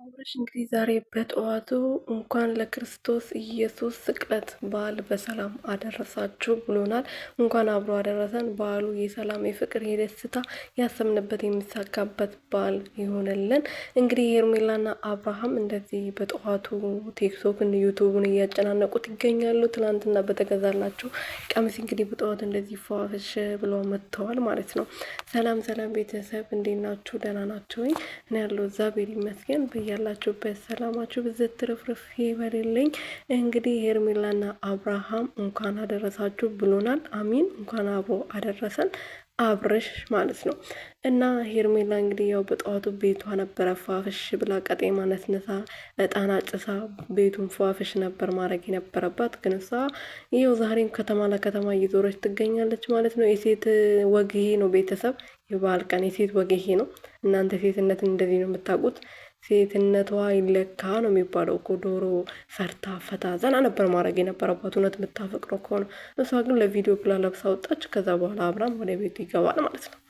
አብርሽ እንግዲህ ዛሬ በጠዋቱ እንኳን ለክርስቶስ ኢየሱስ ስቅለት በዓል በሰላም አደረሳችሁ ብሎናል። እንኳን አብሮ አደረሰን። በዓሉ የሰላም የፍቅር የደስታ ያሰብንበት የሚሳካበት በዓል ይሆንልን። እንግዲህ ሄርሜላና አብርሃም እንደዚህ በጠዋቱ ቲክቶክን ዩቱብን እያጨናነቁት ይገኛሉ። ትናንትና በተገዛላቸው ቀሚስ እንግዲህ በጠዋት እንደዚህ ፏፍሽ ብለው መጥተዋል ማለት ነው። ሰላም ሰላም ቤተሰብ እንዴት ናችሁ? ደህና ናቸው ወይ? እኔ ያለው እግዚአብሔር ይመስገን። ያላችሁበት ሰላማችሁ ብዘት ትርፍርፍ ይበልልኝ። እንግዲህ ሄርሜላና አብርሃም እንኳን አደረሳችሁ ብሎናል። አሚን። እንኳን አብሮ አደረሰን አብርሽ ማለት ነው። እና ሄርሜላ እንግዲህ ያው በጠዋቱ ቤቷ ነበረ ፏፍሽ ብላ ቀጤማ ነስንሳ እጣን አጭሳ ቤቱን ፏፍሽ ነበር ማድረግ የነበረባት። ግን እሷ ይኸው ዛሬም ከተማ ለከተማ እየዞረች ትገኛለች ማለት ነው። የሴት ወግ ይሄ ነው ቤተሰብ። የበዓል ቀን የሴት ወግ ይሄ ነው። እናንተ ሴትነትን እንደዚህ ነው የምታውቁት። ሴትነቷ ይለካ ነው የሚባለው እኮ። ዶሮ ሰርታ ፈታ ዘና ነበር ማድረግ የነበረባት እውነት የምታፈቅረው ከሆነ። እሷ ግን ለቪዲዮ ብላ ለብሳ ወጣች። ከዛ በኋላ አብራም ወደ ቤቱ ይገባል ማለት ነው።